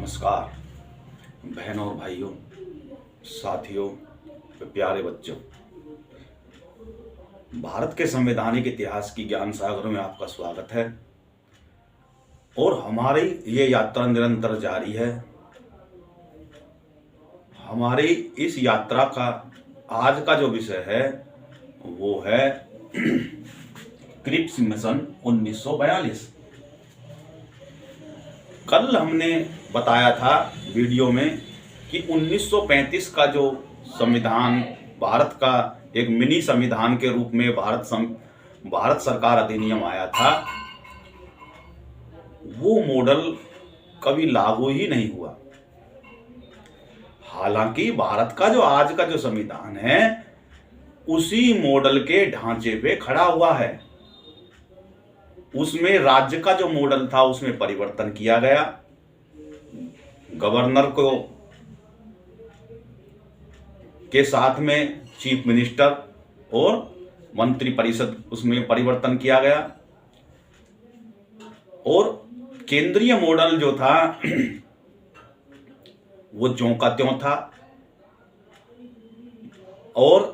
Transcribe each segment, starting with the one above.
नमस्कार बहनों और भाइयों, साथियों, प्यारे बच्चों। भारत के संवैधानिक इतिहास की ज्ञान सागर में आपका स्वागत है और हमारी ये यात्रा निरंतर जारी है। हमारी इस यात्रा का आज का जो विषय है वो है क्रिप्स मिशन 1942। कल हमने बताया था वीडियो में कि 1935 का जो संविधान भारत का एक मिनी संविधान के रूप में भारत सरकार अधिनियम आया था, वो मॉडल कभी लागू ही नहीं हुआ। हालांकि भारत का जो आज का जो संविधान है उसी मॉडल के ढांचे पे खड़ा हुआ है। उसमें राज्य का जो मॉडल था उसमें परिवर्तन किया गया। गवर्नर को के साथ में चीफ मिनिस्टर और मंत्री परिषद उसमें परिवर्तन किया गया और केंद्रीय मॉडल जो था वो ज्यों का त्यों था और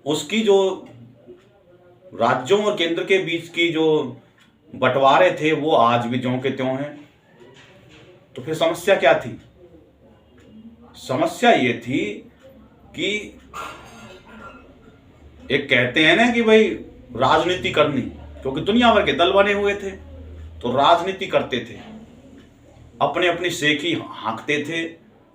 उसकी जो राज्यों और केंद्र के बीच की जो बंटवारे थे वो आज भी ज्यों के त्यों हैं। तो फिर समस्या क्या थी? समस्या ये थी कि एक कहते हैं ना कि भाई राजनीति करनी, क्योंकि दुनिया भर के दल बने हुए थे तो राजनीति करते थे, अपने अपनी सेखी हाँकते थे।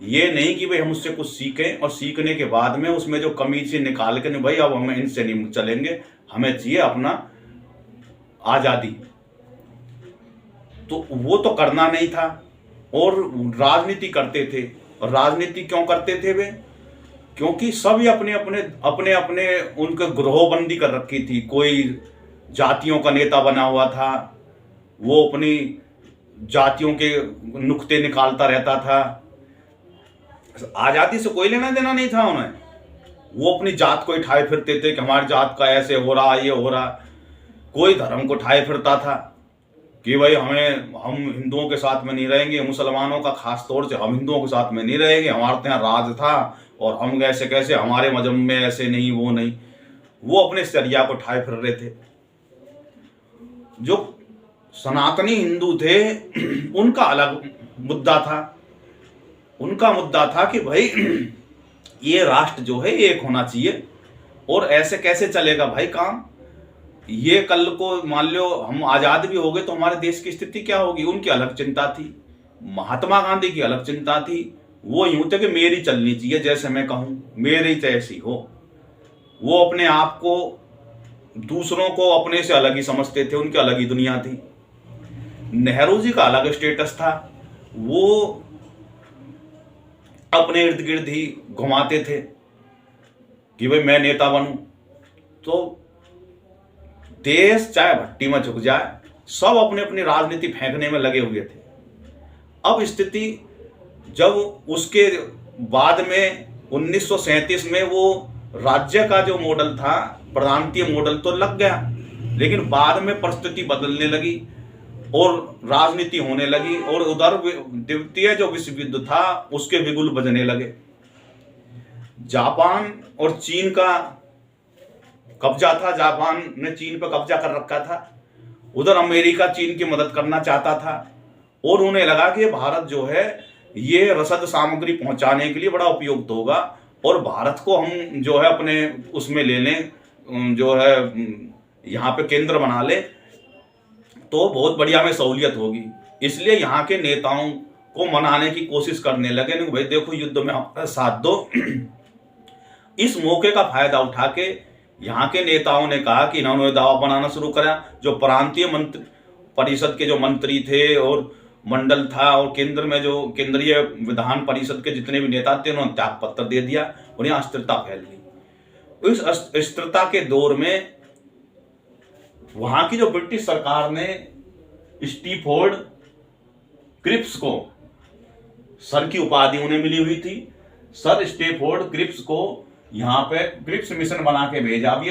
ये नहीं कि भाई हम उससे कुछ सीखें और सीखने के बाद में उसमें जो कमी से निकाल के नहीं भाई अब हमें इनसे नहीं चलेंगे, हमें चाहिए अपना आजादी। तो वो तो करना नहीं था और राजनीति करते थे। और राजनीति क्यों करते थे वे? क्योंकि सभी अपने अपने उनके ग्रोहबंदी कर रखी थी। कोई जातियों का नेता बना हुआ था, वो अपनी जातियों के नुक्ते निकालता रहता था। आजादी से कोई लेना देना नहीं था उन्हें। वो अपनी जात को उठाए फिरते थे कि हमारी जात का ऐसे हो रहा, ये हो रहा। कोई धर्म को उठाए फिरता था कि भाई हम हिंदुओं के साथ में नहीं रहेंगे, मुसलमानों का खास तौर से हम हिंदुओं के साथ में नहीं रहेंगे, हमारे तो यहाँ राज था और हम कैसे कैसे हमारे मजहब में ऐसे नहीं वो नहीं। वो अपने शरिया को उठाए फिर रहे थे। जो सनातनी हिंदू थे उनका अलग मुद्दा था। उनका मुद्दा था कि भाई ये राष्ट्र जो है एक होना चाहिए और ऐसे कैसे चलेगा भाई काम। ये कल को मान लो हम आजाद भी हो गए तो हमारे देश की स्थिति क्या होगी, उनकी अलग चिंता थी। महात्मा गांधी की अलग चिंता थी। वो यूं थे कि मेरी चलनी चाहिए, जैसे मैं कहूं मेरी तैसी हो। वो अपने आप को दूसरों को अपने से अलग ही समझते थे, उनकी अलग ही दुनिया थी। नेहरू जी का अलग स्टेटस था। वो अपने इर्द गिर्द ही घुमाते थे कि भाई मैं नेता बनूं। तो देश चाहे भट्टी में झुक जाए, सब अपने अपनी राजनीति फेंकने में लगे हुए थे। अब स्थिति जब उसके बाद में 1937 में वो राज्य का जो मॉडल था, प्रांतीय मॉडल तो लग गया, लेकिन बाद में परिस्थिति बदलने लगी और राजनीति होने लगी और उधर द्वितीय जो विश्व युद्ध था उसके बिगुल बजने लगे। जापान और चीन का कब्जा था। जापान ने चीन पर कब्जा कर रखा था। उधर अमेरिका चीन की मदद करना चाहता था और उन्हें लगा कि भारत जो है ये रसद सामग्री पहुंचाने के लिए बड़ा उपयुक्त होगा और भारत को हम जो है अपने उसमें ले लें, जो है यहाँ पे केंद्र बना ले तो बहुत बढ़िया हमें सहूलियत होगी। इसलिए यहाँ के नेताओं को मनाने की कोशिश करने लगे, नहीं भाई देखो युद्ध में हमारा साथ दो। इस मौके का फायदा उठा के यहाँ के नेताओं ने कहा कि इन्होंने दबाव बनाना शुरू करा। जो प्रांतीय मंत्री परिषद के जो मंत्री थे और मंडल था और केंद्र में जो केंद्रीय विधान परिषद के जितने भी नेता थे उन्होंने त्याग पत्र दे दिया और यहाँ अस्थिरता फैल गई। इस अस्थिरता के दौर में वहां की जो ब्रिटिश सरकार ने स्टीफोर्ड क्रिप्स को, सर की उपाधि उन्हें मिली हुई थी, सर स्टीफोर्ड क्रिप्स को यहाँ पे क्रिप्स मिशन बना के भेजा। अब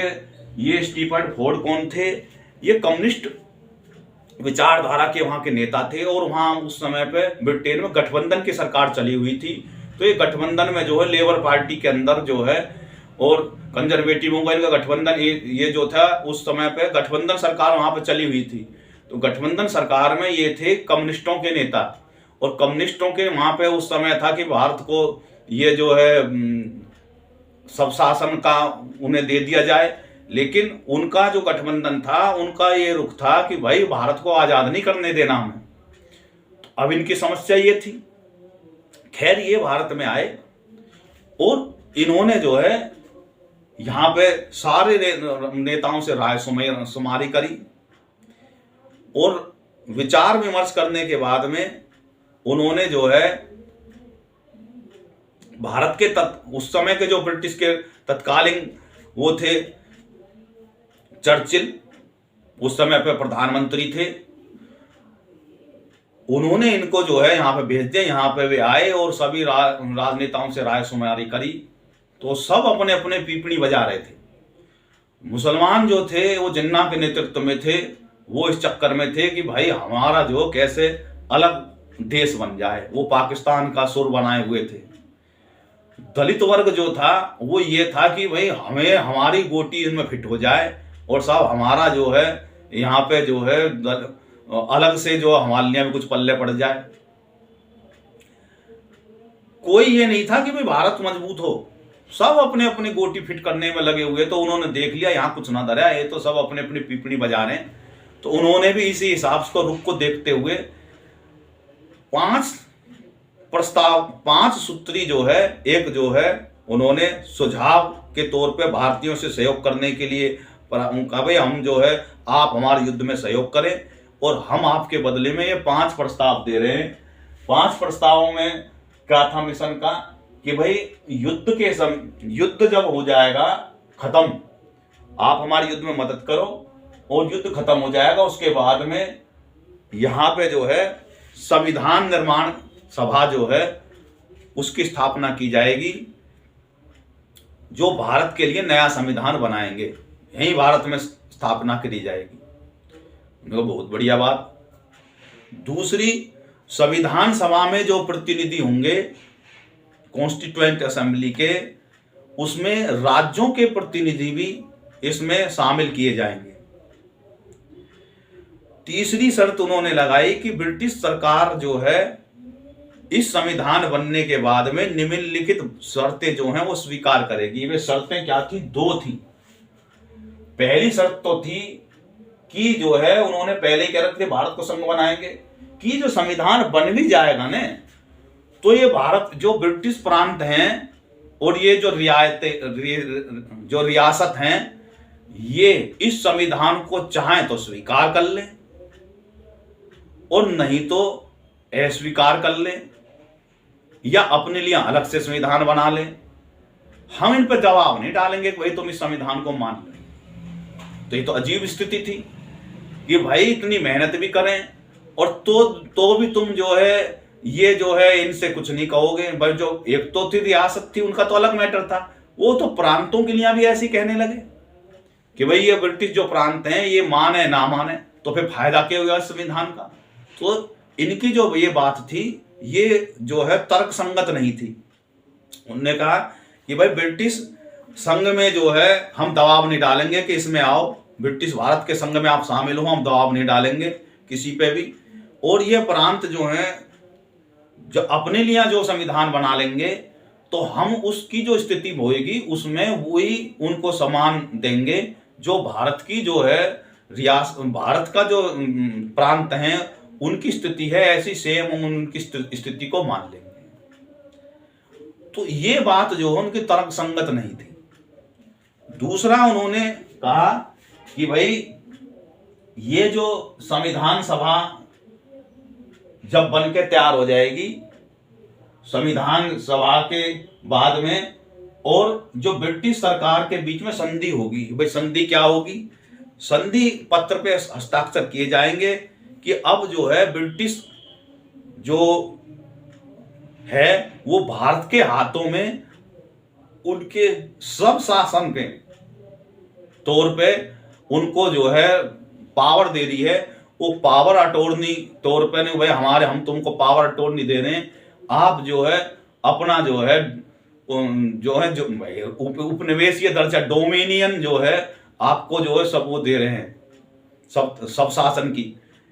ये स्टीफोर्ड कौन थे? ये कम्युनिस्ट विचारधारा के वहां के नेता थे, और वहां उस समय पे ब्रिटेन में गठबंधन की सरकार चली हुई थी। तो ये गठबंधन में जो है लेबर पार्टी के अंदर जो है और कंजर्वेटिवों का इनका गठबंधन, ये जो था उस समय पे गठबंधन सरकार वहां पे चली हुई थी। तो गठबंधन सरकार में ये थे कम्युनिस्टों के नेता, और कम्युनिस्टों के वहां पे उस समय था कि भारत को ये जो है सब शासन का उन्हें दे दिया जाए। लेकिन उनका जो गठबंधन था, उनका ये रुख था कि भाई भारत को आजाद नहीं करने देना हमें। तो अब इनकी समस्या ये थी। खैर ये भारत में आए और इन्होंने जो है यहाँ पे सारे नेताओं से राय शुमारी करी, और विचार विमर्श करने के बाद में उन्होंने जो है भारत के उस समय के जो ब्रिटिश के तत्कालीन वो थे चर्चिल, उस समय पे प्रधानमंत्री थे, उन्होंने इनको जो है यहाँ पे भेज दिया। यहाँ पे वे आए और सभी राजनेताओं से राय शुमारी करी, तो सब अपने अपने पीपणी बजा रहे थे। मुसलमान जो थे वो जिन्ना के नेतृत्व में थे, वो इस चक्कर में थे कि भाई हमारा जो कैसे अलग देश बन जाए, वो पाकिस्तान का सुर बनाए हुए थे। दलित वर्ग जो था वो ये था कि भाई हमें हमारी गोटी इसमें फिट हो जाए, और सब हमारा जो है यहाँ पे जो है अलग से जो हमारे लिए भी कुछ पल्ले पड़ जाए। कोई ये नहीं था कि भाई भारत मजबूत हो, सब अपने अपने गोटी फिट करने में लगे हुए। तो उन्होंने देख लिया यहाँ कुछ ना धरा, ये तो सब अपने अपनी पीपणी बजा रहे हैं। तो उन्होंने भी इसी हिसाब से रुख को देखते हुए 5 प्रस्ताव, 5 सूत्री जो है, एक जो है उन्होंने सुझाव के तौर पे भारतीयों से सहयोग करने के लिए कहा भाई हम जो है आप हमारे युद्ध में सहयोग करें, और हम आपके बदले में ये 5 प्रस्ताव दे रहे हैं। 5 प्रस्तावों में क्या था मिशन का कि भाई युद्ध जब हो जाएगा खत्म, आप हमारे युद्ध में मदद करो, और युद्ध खत्म हो जाएगा उसके बाद में यहाँ पे जो है संविधान निर्माण सभा जो है उसकी स्थापना की जाएगी, जो भारत के लिए नया संविधान बनाएंगे, यही भारत में स्थापना करी जाएगी। तो बहुत बढ़िया बात। दूसरी, संविधान सभा में जो प्रतिनिधि होंगे कॉन्स्टिट्यूएंट असेंबली के, उसमें राज्यों के प्रतिनिधि भी इसमें शामिल किए जाएंगे। तीसरी शर्त उन्होंने लगाई कि ब्रिटिश सरकार जो है इस संविधान बनने के बाद में निम्नलिखित शर्तें जो हैं वो स्वीकार करेगी। वे शर्तें क्या थी? 2 थी। पहली शर्त तो थी कि जो है उन्होंने पहले ही कह रखे थे भारत को संघ बनाएंगे, कि जो संविधान बन भी जाएगा ना, तो ये भारत जो ब्रिटिश प्रांत हैं और ये जो रियासत हैं, ये इस संविधान को चाहें तो स्वीकार कर लें और नहीं तो अस्वीकार कर लें, या अपने लिए अलग से संविधान बना लें। हम इन पर दबाव नहीं डालेंगे कि भाई तुम इस संविधान को मान लो। तो ये तो अजीब स्थिति थी कि भाई इतनी मेहनत भी करें और तो भी तुम जो है ये जो है इनसे कुछ नहीं कहोगे। भाई जो एक तो थी रियासत थी, उनका तो अलग मैटर था, वो तो प्रांतों के लिए भी ऐसे कहने लगे कि भाई ये ब्रिटिश जो प्रांत हैं ये माने ना माने तो फिर फायदा क्या होगा संविधान का। तो इनकी जो ये बात थी ये जो है तर्क संगत नहीं थी। उन्होंने कहा कि भाई ब्रिटिश संघ में जो है हम दबाव नहीं डालेंगे कि इसमें आओ, ब्रिटिश भारत के संघ में आप शामिल हो, हम दबाव नहीं डालेंगे किसी पे भी। और ये प्रांत जो है जो अपने लिए जो संविधान बना लेंगे तो हम उसकी जो स्थिति होगी उसमें वही उनको समान देंगे जो भारत की जो है भारत का जो प्रांत हैं उनकी स्थिति है ऐसी सेम, हम उनकी स्थिति को मान लेंगे। तो ये बात जो है उनकी तर्क संगत नहीं थी। दूसरा उन्होंने कहा कि भाई ये जो संविधान सभा जब बन के तैयार हो जाएगी, संविधान सभा के बाद में, और जो ब्रिटिश सरकार के बीच में संधि होगी। भाई संधि क्या होगी? संधि पत्र पे हस्ताक्षर किए जाएंगे कि अब जो है ब्रिटिश जो है वो भारत के हाथों में उनके सब शासन के तौर पे उनको जो है पावर दे रही है वो पावर अटॉर्नी तौर पे नहीं भाई, हम तुमको पावर अटॉर्नी दे रहे हैं, आप जो है अपना जो है उपनिवेशीय दर्जा डोमिनियन जो है आपको जो है सब वो दे रहे हैं, सब शासन की,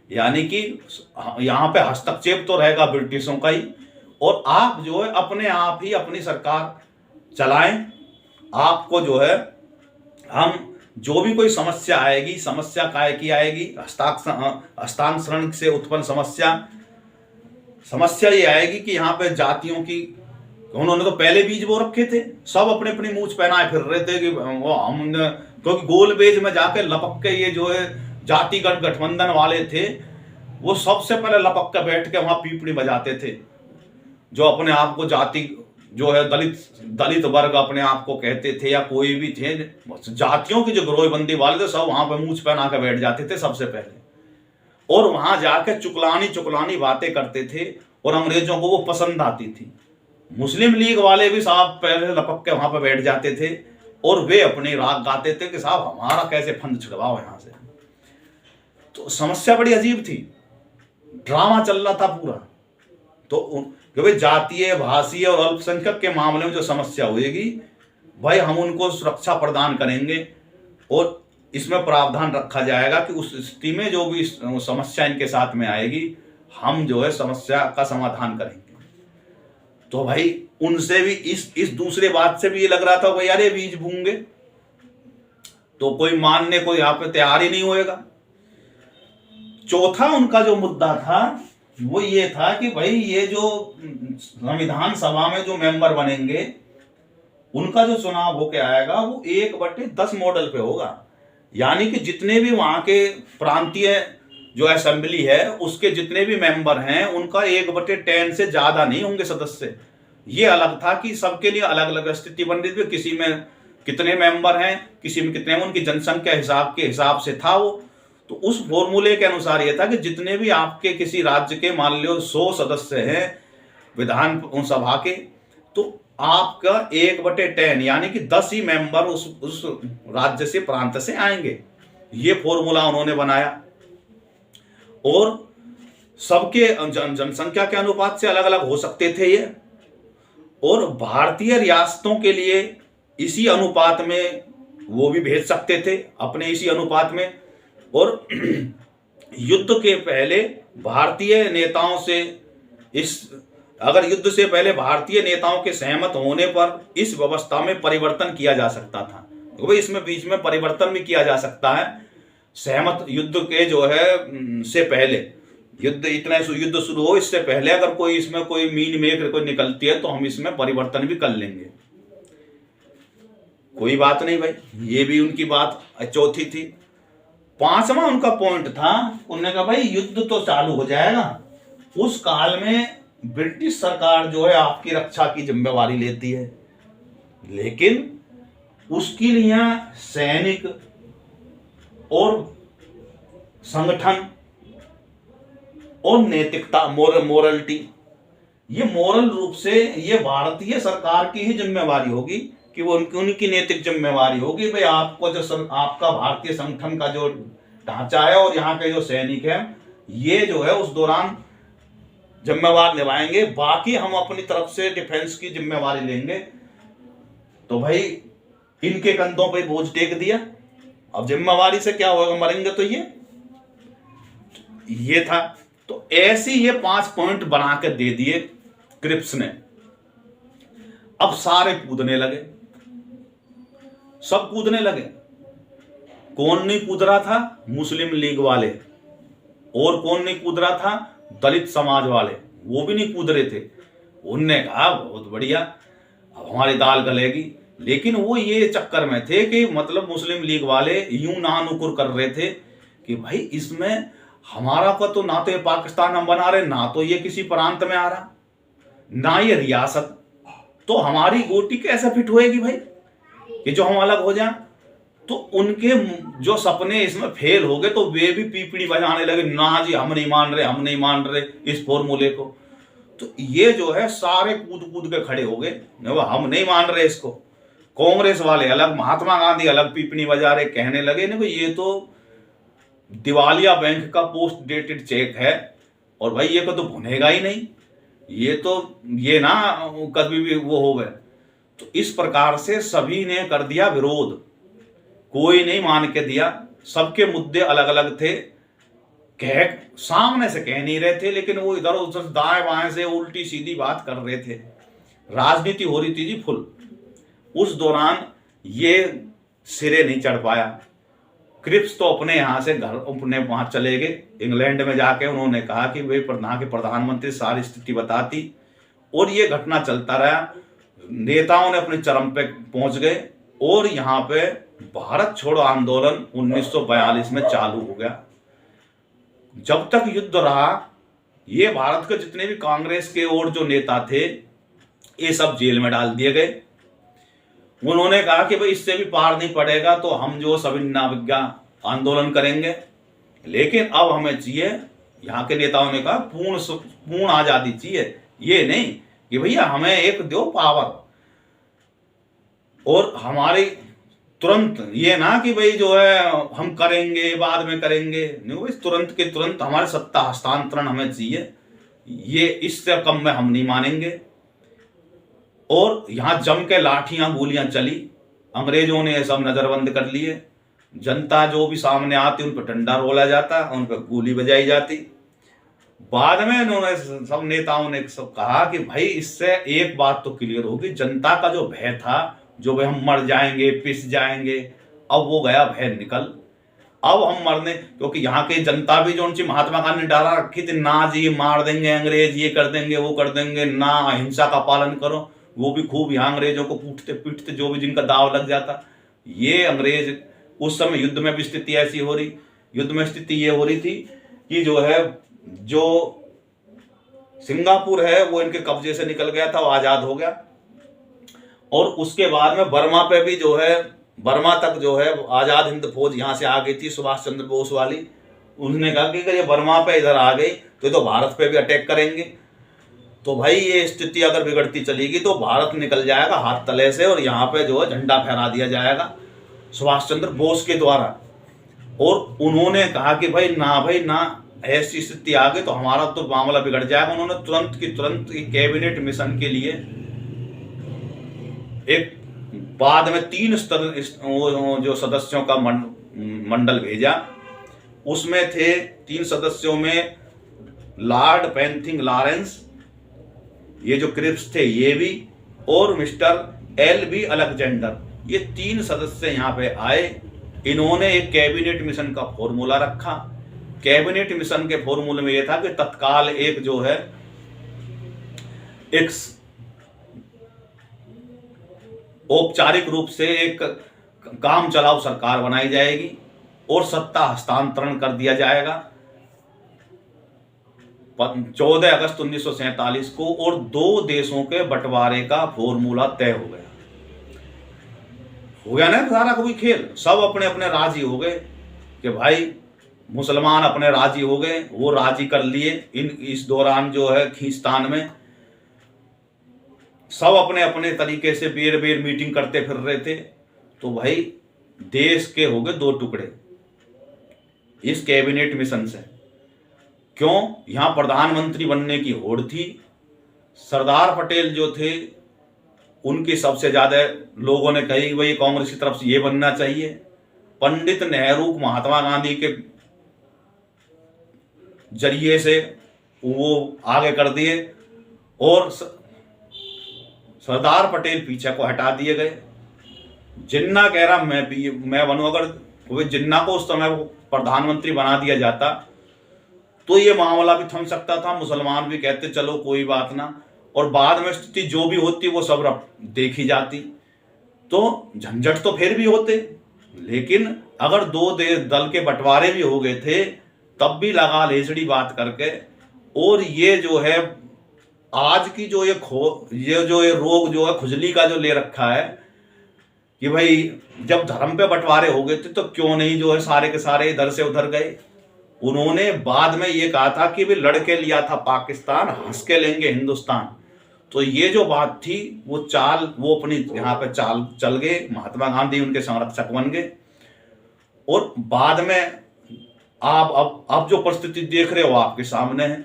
यानी कि यहाँ पे हस्तक्षेप तो रहेगा ब्रिटिशों का ही, और आप जो है अपने आप ही अपनी सरकार चलाएं। आपको जो है हम जो भी कोई समस्या आएगी, समस्या काय की आएगी, हस्तांतरण से उत्पन्न समस्या ये आएगी कि यहाँ पे जातियों की, उन्होंने तो पहले बीज बो रखे थे, सब अपने अपनी मूछ पहनाए फिर रहे थे कि वो हम, क्योंकि गोल बेज में जाके लपक के ये जो है जातिगत गठबंधन वाले थे, वो सबसे पहले लपक के बैठ के वहां पीपड़ी बजाते थे, जो अपने आप को जाति जो है दलित वर्ग अपने आप को कहते थे, या कोई भी थे जातियों की जो गिरोहबंदी वाले थे, सब वहां पे मूछ पहना के बैठ जाते थे सबसे पहले, और वहां जाके चुकलानी बातें करते थे, और अंग्रेजों को वो पसंद आती थी। मुस्लिम लीग वाले भी साहब पहले लपक के वहां पे बैठ जाते थे, और वे अपने राग गाते थे कि साहब हमारा कैसे फंद छुड़वाओ यहां से। तो समस्या बड़ी अजीब थी, ड्रामा चल रहा था पूरा। तो भाई जातीय, भाषीय और अल्पसंख्यक के मामले में जो समस्या होगी भाई, हम उनको सुरक्षा प्रदान करेंगे, और इसमें प्रावधान रखा जाएगा कि उस स्थिति में जो भी समस्या इनके साथ में आएगी, हम जो है समस्या का समाधान करेंगे। तो भाई उनसे भी इस दूसरे बात से भी ये लग रहा था भाई यार ये बीज बूंगे तो कोई मानने को यहाँ पे तैयार ही नहीं होएगा। चौथा उनका जो मुद्दा था वो ये था कि भाई ये जो संविधान सभा में जो मेंबर बनेंगे उनका जो चुनाव होके आएगा वो 1/10 मॉडल पे होगा, यानी कि जितने भी वहां के प्रांतीय जो असेंबली है उसके जितने भी मेंबर हैं उनका 1/10 से ज्यादा नहीं होंगे सदस्य। ये अलग था कि सबके लिए अलग अलग स्थिति बन रही थी, किसी में कितने मेंबर हैं, किसी में कितने, उनकी जनसंख्या के हिसाब से था वो। तो उस फॉर्मूले के अनुसार ये था कि जितने भी आपके किसी राज्य के मान लो 100 सदस्य हैं विधान सभा के, तो आपका 1/10 यानी कि 10 ही मेंबर उस राज्य से प्रांत से आएंगे। ये फॉर्मूला उन्होंने बनाया, और सबके जनसंख्या के अनुपात से अलग अलग हो सकते थे ये, और भारतीय रियासतों के लिए इसी अनुपात में वो भी भेज सकते थे अपने इसी अनुपात में। और युद्ध के पहले भारतीय नेताओं से अगर युद्ध से पहले भारतीय नेताओं के सहमत होने पर इस व्यवस्था में परिवर्तन किया जा सकता था। तो इसमें बीच में परिवर्तन भी किया जा सकता है, सहमत युद्ध के जो है से पहले, युद्ध शुरू हो इससे पहले अगर कोई इसमें कोई मीन मेघ कोई निकलती है तो हम इसमें परिवर्तन भी कर लेंगे, कोई बात नहीं भाई। ये भी उनकी बात चौथी थी। पांचवा उनका पॉइंट था, उन्होंने कहा भाई युद्ध तो चालू हो जाएगा, उस काल में ब्रिटिश सरकार जो है आपकी रक्षा की जिम्मेवारी लेती है, लेकिन उसके लिए सैनिक और संगठन और नैतिकता, मोरलिटी, ये मोरल रूप से ये भारतीय सरकार की ही जिम्मेवारी होगी कि वो उनकी नैतिक जिम्मेवारी होगी भाई आपको जो आपका भारतीय संगठन का जो ढांचा है और यहाँ के जो सैनिक हैं ये जो है उस दौरान जिम्मेवार निभाएंगे, बाकी हम अपनी तरफ से डिफेंस की जिम्मेवारी लेंगे। तो भाई इनके कंधों पे बोझ टेक दिया, अब जिम्मेवारी से क्या होगा, मरेंगे तो ये था। तो ऐसी ये 5 पॉइंट बना के दे दिए क्रिप्स ने। अब सारे कूदने लगे, सब कूदने लगे। कौन नहीं कूद रहा था? मुस्लिम लीग वाले। और कौन नहीं कूद रहा था? दलित समाज वाले, वो भी नहीं कूद रहे थे। उनने कहा बहुत बढ़िया, अब हमारी दाल गलेगी। लेकिन वो ये चक्कर में थे कि मतलब मुस्लिम लीग वाले यूं नानुकुर कर रहे थे कि भाई इसमें हमारा को तो ना तो ये पाकिस्तान हम बना रहे, ना तो ये किसी प्रांत में आ रहा, ना ये रियासत, तो हमारी गोटी कैसे फिट होएगी भाई कि जो हम अलग हो जाएं। तो उनके जो सपने इसमें फेल हो गए, तो वे भी पीपड़ी बजाने लगे, ना जी हम नहीं मान रहे इस फॉर्मूले को। तो ये जो है सारे कूद कूद के खड़े हो गए, हम नहीं मान रहे इसको। कांग्रेस वाले अलग, महात्मा गांधी अलग पीपड़ी बजा रहे, कहने लगे नहीं ये तो दिवालिया बैंक का पोस्ट डेटेड चेक है, और भाई ये को तो भुनेगा ही नहीं, ये ना कभी भी वो हो गए। तो इस प्रकार से सभी ने कर दिया विरोध, कोई नहीं मान के दिया, सबके मुद्दे अलग अलग थे, कह सामने से कह नहीं रहे थे, लेकिन वो इधर उधर दाएं बाएं से उल्टी सीधी बात कर रहे थे, राजनीति हो रही थी जी फुल। उस दौरान ये सिरे नहीं चढ़ पाया। क्रिप्स तो अपने यहाँ से घर अपने वहां चले गए, इंग्लैंड में जाके उन्होंने कहा कि वे यहाँ के प्रधानमंत्री सारी स्थिति बताती, और ये घटना चलता रहा। नेताओं ने अपने चरम पे पहुंच गए, और यहाँ पे भारत छोड़ो आंदोलन 1942 में चालू हो गया। जब तक युद्ध रहा, ये भारत के जितने भी कांग्रेस के और जो नेता थे, ये सब जेल में डाल दिए गए। उन्होंने कहा कि भाई इससे भी पार नहीं पड़ेगा तो हम जो सविनय आंदोलन करेंगे, लेकिन अब हमें चाहिए, यहाँ के नेताओं ने कहा पूर्ण आजादी चाहिए, ये नहीं कि भैया हमें एक दो पावर, और हमारी तुरंत ये ना कि भाई जो है हम करेंगे बाद में करेंगे, नहीं भाई तुरंत के तुरंत हमारे सत्ता हस्तांतरण हमें चाहिए, ये इससे कम में हम नहीं मानेंगे। और यहां जम के लाठियां गोलियां चली, अंग्रेजों ने सब नजरबंद कर लिए, जनता जो भी सामने आती उन पर डंडा रोला जाता, उन पर गोली बजाई जाती। बाद में उन्होंने सब नेताओं ने सब कहा कि भाई इससे एक बात तो क्लियर होगी, जनता का जो भय था, जो भाई हम मर जाएंगे पिस जाएंगे, अब वो गया भय निकल। अब हम मरने, क्योंकि यहाँ की जनता भी जो उनकी महात्मा गांधी ने डाला रखी थी ना जी मार देंगे अंग्रेज, ये कर देंगे वो कर देंगे, ना अहिंसा का पालन करो, वो भी खूब यहाँ अंग्रेजों को कूटते पीटते, जो भी जिनका दाव लग जाता। ये अंग्रेज उस समय युद्ध में भी स्थिति ऐसी हो रही, युद्ध में स्थिति ये हो रही थी कि जो है जो सिंगापुर है वो इनके कब्जे से निकल गया था, वो आजाद हो गया। और उसके बाद में बर्मा पे भी जो है, बर्मा तक जो है आजाद हिंद फौज यहाँ से आ गई थी, सुभाष चंद्र बोस वाली। उन्होंने कहा कि अगर ये बर्मा पे इधर आ गई तो ये तो भारत पे भी अटैक करेंगे, तो भाई ये स्थिति अगर बिगड़ती चलेगी तो भारत निकल जाएगा हाथ तले से, और यहाँ पे जो है झंडा फहरा दिया जाएगा सुभाष चंद्र बोस के द्वारा। और उन्होंने कहा कि भाई ना, ऐसी स्थिति आ गई तो हमारा तो मामला बिगड़ जाएगा। उन्होंने तुरंत की तुरंत कैबिनेट मिशन के लिए एक बाद में 3 स्तर जो सदस्यों का मंडल भेजा। उसमें थे 3 सदस्यों में लॉर्ड पेंथिंग लॉरेंस, ये जो क्रिप्स थे ये भी, और मिस्टर एल.बी. अलेक्जेंडर, ये 3 सदस्य यहाँ पे आए। इन्होंने एक कैबिनेट मिशन का फॉर्मूला रखा। कैबिनेट मिशन के फॉर्मूले में यह था कि तत्काल एक जो है एक औपचारिक रूप से एक काम चलाऊ सरकार बनाई जाएगी और सत्ता हस्तांतरण कर दिया जाएगा 14 अगस्त 1947 को, और 2 देशों के बंटवारे का फॉर्मूला तय हो गया ना सारा कोई खेल। सब अपने अपने राजी हो गए कि भाई मुसलमान अपने राजी हो गए, वो राजी कर लिए। इस दौरान जो है खींचतान में सब अपने अपने तरीके से बेर बेर मीटिंग करते फिर रहे थे। तो भाई देश के हो गए 2 टुकड़े इस कैबिनेट मिशन से। क्यों? यहां प्रधानमंत्री बनने की होड़ थी। सरदार पटेल जो थे उनकी सबसे ज्यादा लोगों ने कही भाई कांग्रेस की तरफ से ये बनना चाहिए। पंडित नेहरू महात्मा गांधी के जरिए से वो आगे कर दिए, और सरदार पटेल पीछे को हटा दिए गए। जिन्ना कह रहा मैं बनूं, अगर वो जिन्ना को उस समय प्रधानमंत्री बना दिया जाता तो ये मामला भी थम सकता था, मुसलमान भी कहते चलो कोई बात ना, और बाद में स्थिति जो भी होती वो सब देखी जाती, तो झंझट तो फिर भी होते। लेकिन अगर 2 दल के बंटवारे भी हो गए थे तब भी लगा लेजड़ी बात करके, और ये जो है आज की जो ये रोग जो है खुजली का जो ले रखा है कि भाई जब धर्म पे बंटवारे हो गए थे तो क्यों नहीं जो है सारे के सारे इधर से उधर गए। उन्होंने बाद में ये कहा था कि भी लड़के लिया था पाकिस्तान, हंस के लेंगे हिंदुस्तान। तो ये जो बात थी वो चाल वो अपनी यहाँ पे चाल चल गए, महात्मा गांधी उनके संरक्षक बन गए। और बाद में आप अब जो परिस्थिति देख रहे हो आपके सामने है।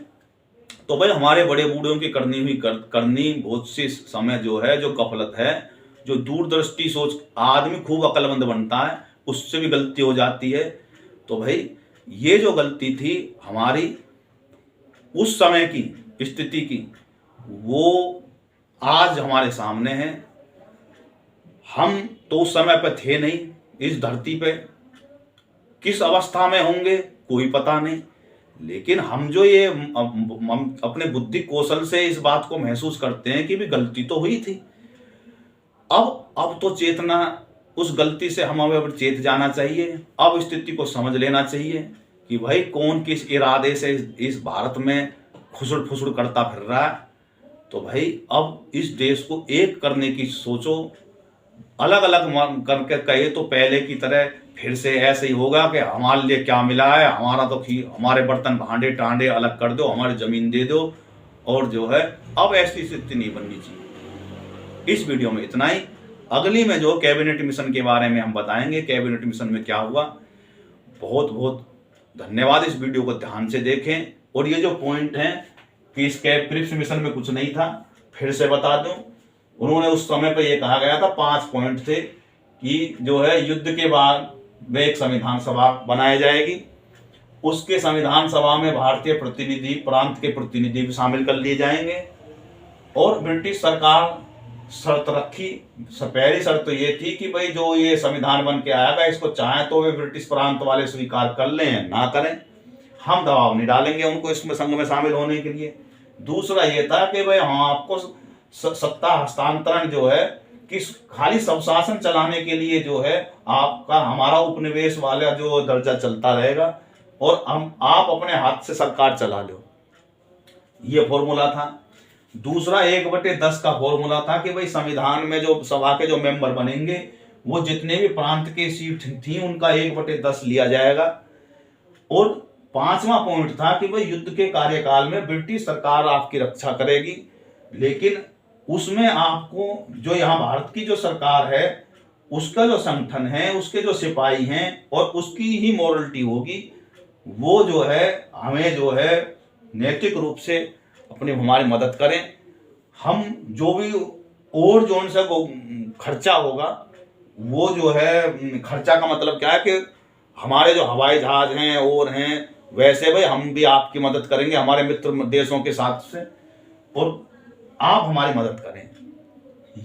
तो भाई हमारे बड़े बूढ़ों की करनी हुई करनी बहुत सी समय जो है, जो गफलत है, जो दूरदृष्टि सोच, आदमी खूब अक्लमंद बनता है, उससे भी गलती हो जाती है। तो भाई ये जो गलती थी हमारी उस समय की स्थिति की, वो आज हमारे सामने है। हम तो उस समय पे थे नहीं इस धरती पे, किस अवस्था में होंगे कोई पता नहीं, लेकिन हम जो ये हम अपने बुद्धि कौशल से इस बात को महसूस करते हैं कि भी गलती तो हुई थी। अब तो चेतना, उस गलती से हमें चेत जाना चाहिए। अब स्थिति को समझ लेना चाहिए कि भाई कौन किस इरादे से इस भारत में खुसड़ फुसड़ करता फिर रहा है। तो भाई अब इस देश को एक करने की सोचो। अलग अलग करके कहे तो पहले की तरह फिर से ऐसे ही होगा कि हमारे लिए क्या मिला है, हमारा तो हमारे बर्तन भांडे टांडे अलग कर दो, हमारी जमीन दे दो, और जो है अब ऐसी स्थिति नहीं बननी चाहिए। इस वीडियो में इतना ही। अगली में जो कैबिनेट मिशन के बारे में हम बताएंगे, कैबिनेट मिशन में क्या हुआ। बहुत बहुत धन्यवाद। इस वीडियो को ध्यान से देखें। और ये जो पॉइंट है कि इस क्रिप्स मिशन में कुछ नहीं था, फिर से बता दूं, उन्होंने उस समय पर यह कहा गया था 5 पॉइंट थे कि जो है युद्ध के बाद वे एक संविधान सभा बनाई जाएगी, उसके संविधान सभा में भारतीय प्रतिनिधि, प्रांत के प्रतिनिधि भी शामिल कर लिए जाएंगे, और ब्रिटिश सरकार शर्त रखी। पहली शर्त तो ये थी कि भाई जो ये संविधान बन के आएगा इसको चाहे तो वे ब्रिटिश प्रांत वाले स्वीकार कर लें ना करें, हम दबाव नहीं डालेंगे उनको इसमें संघ में शामिल होने के लिए। दूसरा ये था कि भाई हम आपको सत्ता हस्तांतरण जो है कि खाली स्वशासन चलाने के लिए जो है आपका हमारा उपनिवेश वाला जो दर्जा चलता रहेगा, और आप अपने हाथ से सरकार चला लो, ये फॉर्मूला था। दूसरा 1/10 का फॉर्मूला था कि भाई संविधान में जो सभा के जो मेंबर बनेंगे वो जितने भी प्रांत की सीट थी उनका 1/10 लिया जाएगा। और 5वां पॉइंट था कि भाई युद्ध के कार्यकाल में ब्रिटिश सरकार आपकी रक्षा करेगी, लेकिन उसमें आपको जो यहाँ भारत की जो सरकार है उसका जो संगठन है, उसके जो सिपाही हैं और उसकी ही मॉरलिटी होगी, वो जो है हमें जो है नैतिक रूप से अपनी हमारी मदद करें। हम जो भी और जो उनसे खर्चा होगा, वो जो है खर्चा का मतलब क्या है कि हमारे जो हवाई जहाज हैं और हैं, वैसे भाई हम भी आपकी मदद करेंगे हमारे मित्र देशों के साथ से, और आप हमारी मदद करें।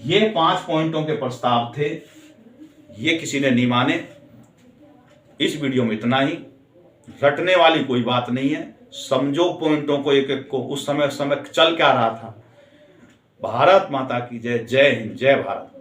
ये 5 पॉइंटों के प्रस्ताव थे, ये किसी ने नहीं माने। इस वीडियो में इतना ही। रटने वाली कोई बात नहीं है, समझो पॉइंटों को एक एक को। उस समय चल क्या रहा था। भारत माता की जय। जय हिंद, जय भारत।